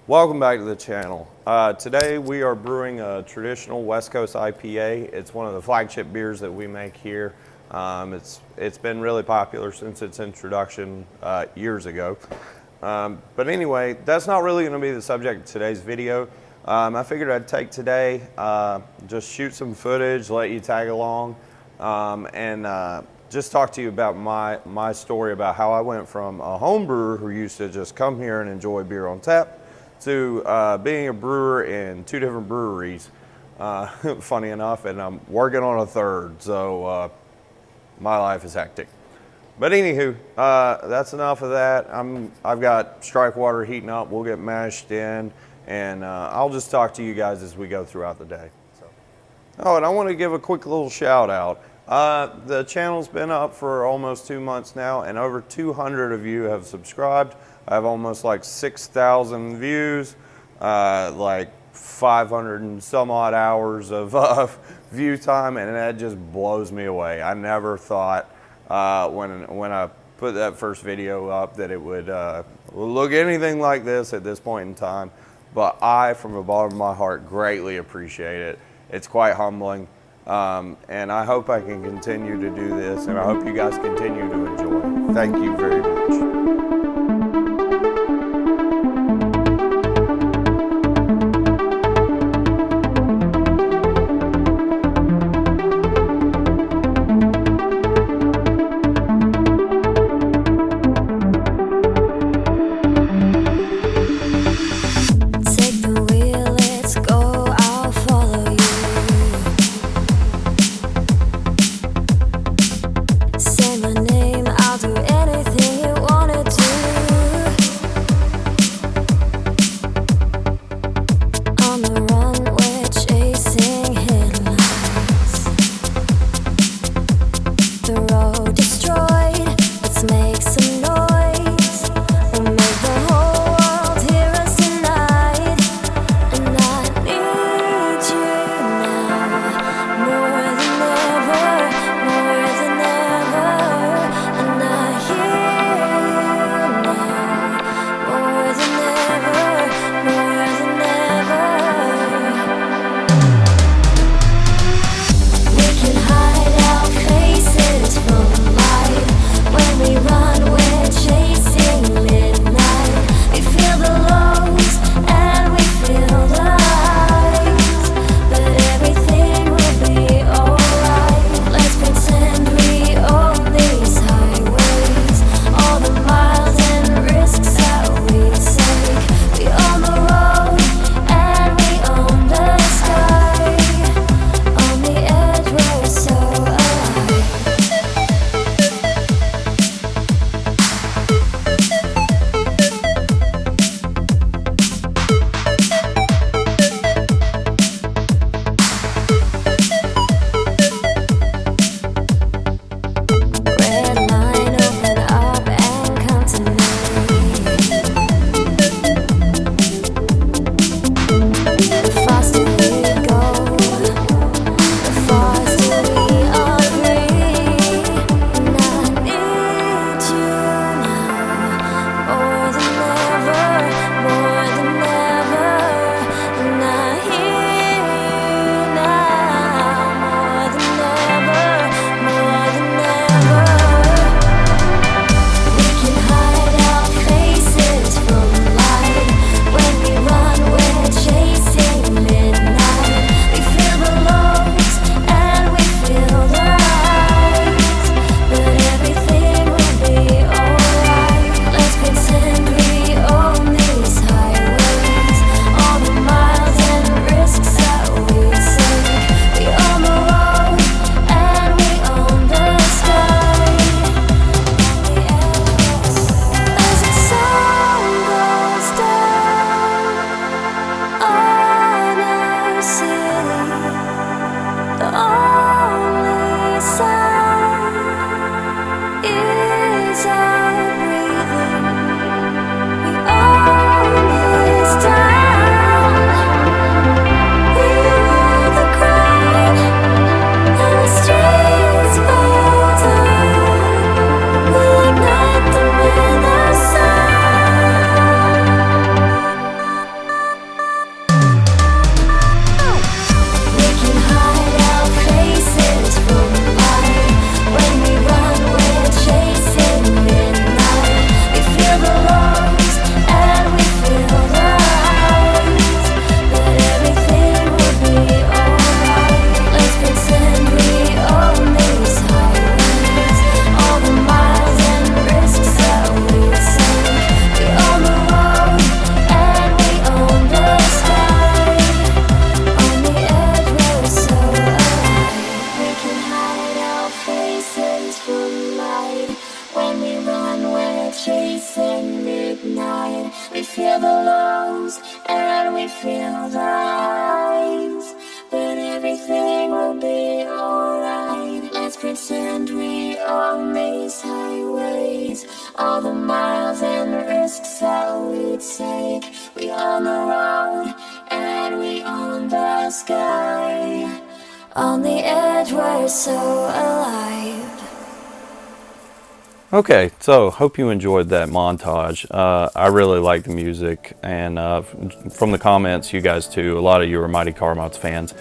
Welcome back to the channel. Today we are brewing a traditional West Coast IPA. It's one of the flagship beers that we make here. It's been really popular since its introduction years ago. But anyway, that's not really going to be the subject of today's video. I figured I'd take today, just shoot some footage, let you tag along, and just talk to you about my story about how I went from a home brewer who used to just come here and enjoy beer on tap to being a brewer in 2 different breweries, funny enough, and I'm working on a third, so my life is hectic. But anywho, that's enough of that. I've got strike water heating up. We'll get mashed in, and I'll just talk to you guys as we go throughout the day. So. Oh, and I want to give a quick little shout out. The channel's been up for almost 2 months now, and over 200 of you have subscribed. I have almost like 6,000 views, like 500 and some odd hours of view time, and that just blows me away. I never thought when I put that first video up that it would look anything like this at this point in time, but I, from the bottom of my heart, greatly appreciate it. It's quite humbling, and I hope I can continue to do this, and I hope you guys continue to enjoy. Thank you very much. Say my name, I'll do anything you hear the lungs and we feel the rise, but everything will be alright. Let's pretend we own these highways, all the miles and risks that we take. We own the road and we own the sky. On the edge, we're so alive. Okay, so hope you enjoyed that montage. I really like the music, and from the comments, you guys too, a lot of you are Mighty Car Mods fans.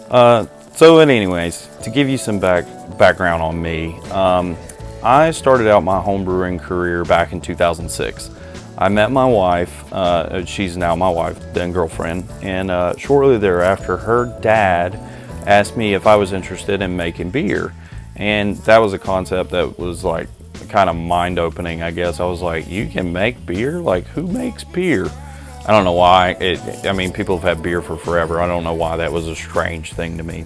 So anyways, to give you some background on me, I started out my homebrewing career back in 2006. I met my wife, she's now my wife, then girlfriend, and shortly thereafter, her dad asked me if I was interested in making beer. And that was a concept that was like kind of mind-opening, I guess. I was like, you can make beer? Like, who makes beer? I don't know why. I mean, people have had beer for forever. I don't know why that was a strange thing to me.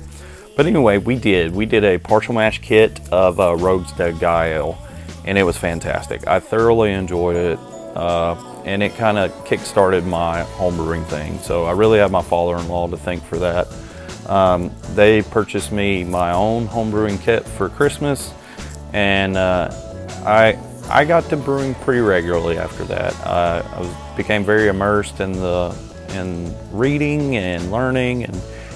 But anyway, we did a partial mash kit of Rogue's Dead Guy Ale, and it was fantastic. I thoroughly enjoyed it, and it kind of kick-started my homebrewing thing. So I really have my father-in-law to thank for that. They purchased me my own homebrewing kit for Christmas, and I got to brewing pretty regularly after that. I became very immersed in reading and learning, and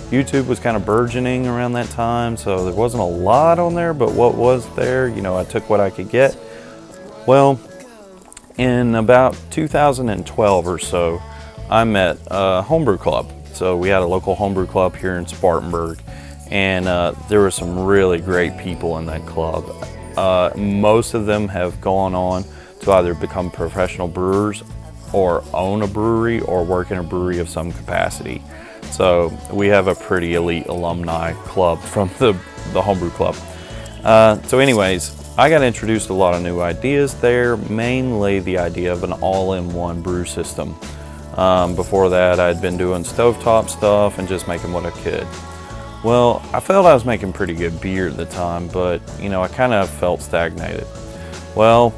YouTube was kind of burgeoning around that time, so there wasn't a lot on there, but what was there, you know, I took what I could get. Well, in about 2012 or so, I met a homebrew club. So we had a local homebrew club here in Spartanburg, and there were some really great people in that club. Most of them have gone on to either become professional brewers or own a brewery or work in a brewery of some capacity. So we have a pretty elite alumni club from the homebrew club. So anyways, I got introduced to a lot of new ideas there, mainly the idea of an all-in-one brew system. Before that, I'd been doing stovetop stuff and just making what I could. Well, I felt I was making pretty good beer at the time, but you know, I kind of felt stagnated. Well,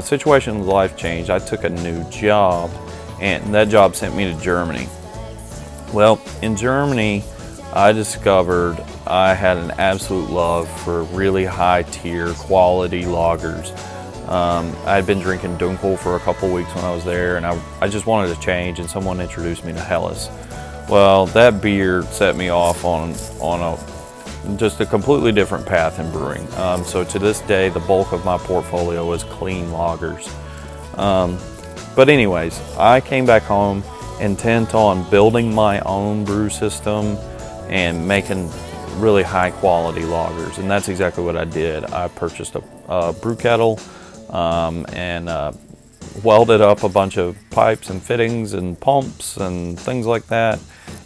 situation in life changed. I took a new job, and that job sent me to Germany. Well, in Germany, I discovered I had an absolute love for really high tier quality lagers. I had been drinking Dunkel for a couple weeks when I was there, and I just wanted to change, and someone introduced me to Helles. Well, that beer set me off on just a completely different path in brewing. So to this day, the bulk of my portfolio is clean lagers. But anyways, I came back home intent on building my own brew system and making really high quality lagers, and that's exactly what I did. I purchased a brew kettle, and welded up a bunch of pipes and fittings and pumps and things like that,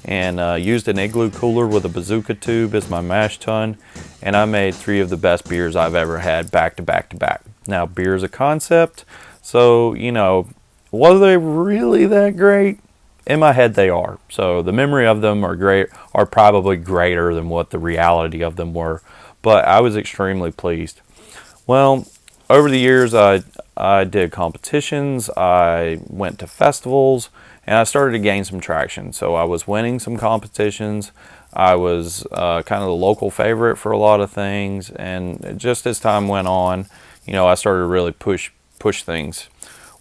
and used an igloo cooler with a bazooka tube as my mash tun, and I made 3 of the best beers I've ever had back to back to back. Now, beer is a concept, so you know, were they really that great? In my head they are. So the memory of them are probably greater than what the reality of them were, but I was extremely pleased. Well, over the years, I did competitions, I went to festivals, and I started to gain some traction. So I was winning some competitions, I was kind of the local favorite for a lot of things, and just as time went on, you know, I started to really push things.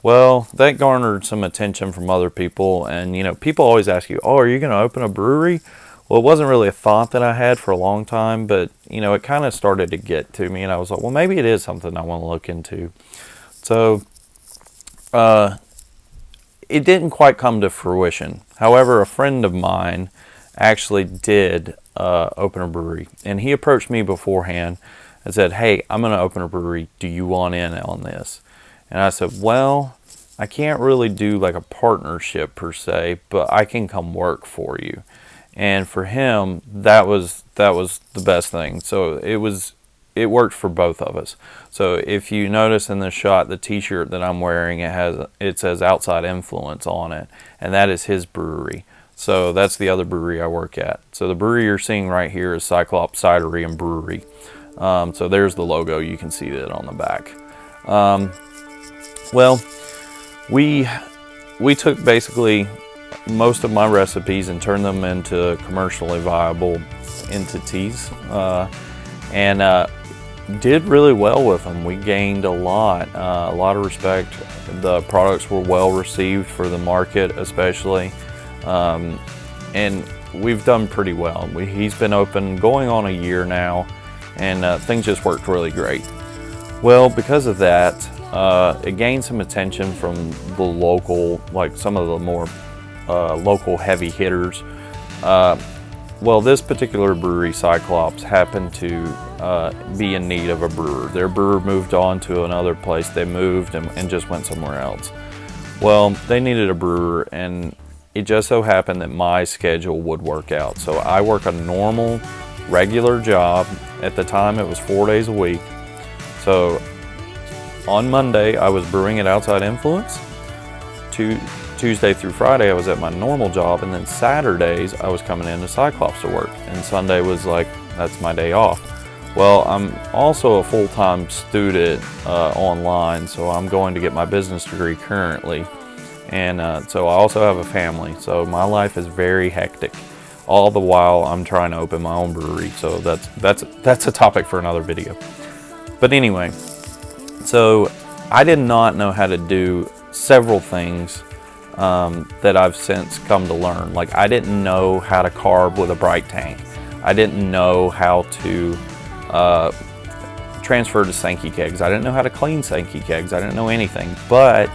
Well, that garnered some attention from other people, and you know, people always ask you, oh, are you going to open a brewery? Well, it wasn't really a thought that I had for a long time, but you know, it kind of started to get to me, and I was like, well, maybe it is something I want to look into. So it didn't quite come to fruition. However, a friend of mine actually did open a brewery, and he approached me beforehand and said, hey, I'm going to open a brewery. Do you want in on this? And I said, well, I can't really do like a partnership per se, but I can come work for you. And for him, that was the best thing. So it worked for both of us. So if you notice in this shot, the t-shirt that I'm wearing, it says Outside Influence on it, and that is his brewery. So that's the other brewery I work at. So the brewery you're seeing right here is Cyclops Cidery and Brewery. So there's the logo. You can see that on the back. Well, we we took basically most of my recipes and turned them into commercially viable entities, and did really well with them. We gained a lot of respect. The products were well received for the market, especially, and we've done pretty well. He's been open going on a year now, and things just worked really great. Well, because of that, it gained some attention from the local, like some of the more local heavy hitters. Well, this particular brewery, Cyclops, happened to be in need of a brewer. Their brewer moved on to another place. They moved and just went somewhere else. Well, they needed a brewer, and it just so happened that my schedule would work out. So I work a normal, regular job. At the time, it was 4 days a week. So on Monday, I was brewing at Outside Influence. Tuesday through Friday, I was at my normal job, and then Saturdays, I was coming into Cyclops to work, and Sunday was like, that's my day off. Well, I'm also a full-time student online, so I'm going to get my business degree currently, and so I also have a family, so my life is very hectic. All the while, I'm trying to open my own brewery, so that's a topic for another video. But anyway, so I did not know how to do several things that I've since come to learn. Like, I didn't know how to carb with a bright tank. I didn't know how to transfer to Sankey kegs. I didn't know how to clean Sankey kegs. I didn't know anything, but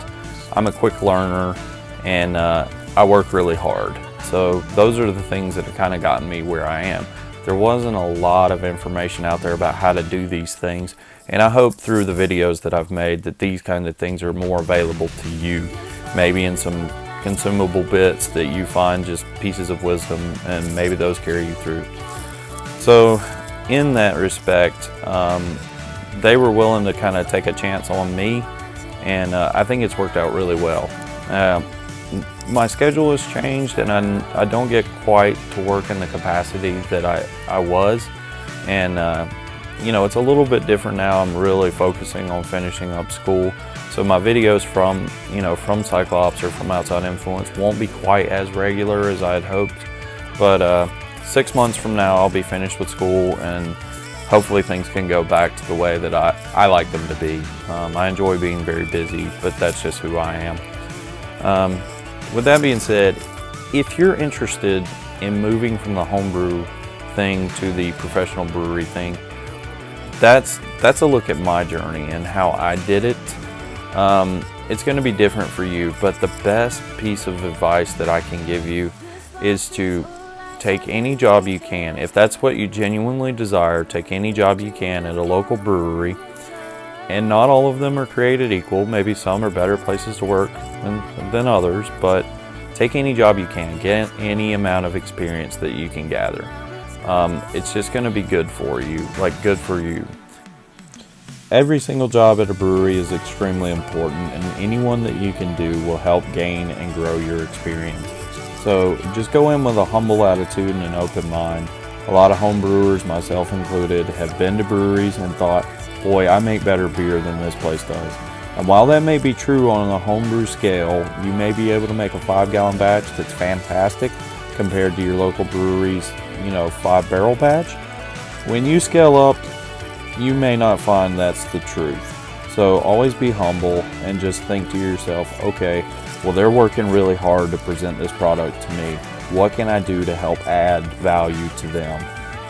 I'm a quick learner, and I work really hard. So those are the things that have kind of gotten me where I am. There wasn't a lot of information out there about how to do these things, and I hope through the videos that I've made that these kind of things are more available to you. Maybe in some consumable bits that you find just pieces of wisdom, and maybe those carry you through. So in that respect, they were willing to kind of take a chance on me, and I think it's worked out really well. My schedule has changed, and I don't get quite to work in the capacity that I was, and you know, it's a little bit different now. I'm really focusing on finishing up school. So my videos from Cyclops or from Outside Influence won't be quite as regular as I had hoped, but 6 months from now I'll be finished with school, and hopefully things can go back to the way that I like them to be. I enjoy being very busy, but that's just who I am. With that being said, if you're interested in moving from the homebrew thing to the professional brewery thing, that's a look at my journey and how I did it. It's going to be different for you, but the best piece of advice that I can give you is to take any job you can. If that's what you genuinely desire, take any job you can at a local brewery. And not all of them are created equal. Maybe some are better places to work than others, but take any job you can. Get any amount of experience that you can gather. It's just going to be good for you, like good for you. Every single job at a brewery is extremely important, and anyone that you can do will help gain and grow your experience. So just go in with a humble attitude and an open mind. A lot of home brewers, myself included, have been to breweries and thought, boy, I make better beer than this place does. And while that may be true on a homebrew scale, you may be able to make a 5-gallon batch that's fantastic compared to your local brewery's, 5-barrel batch. When you scale up, you may not find that's the truth. So always be humble and just think to yourself, okay, well, they're working really hard to present this product to me. What can I do to help add value to them?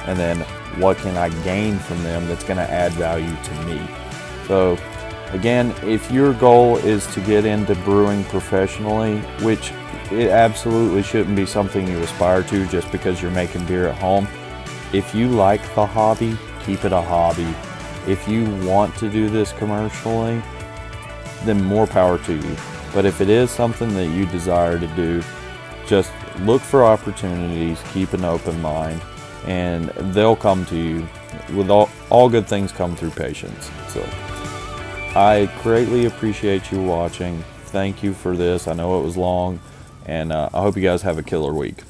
And then what can I gain from them that's going to add value to me? So again, if your goal is to get into brewing professionally, which it absolutely shouldn't be something you aspire to just because you're making beer at home. If you like the hobby, keep it a hobby. If you want to do this commercially, then more power to you. But if it is something that you desire to do, just look for opportunities, keep an open mind, and they'll come to you. With all good things come through patience. So I greatly appreciate you watching. Thank you for this. I know it was long, and I hope you guys have a killer week.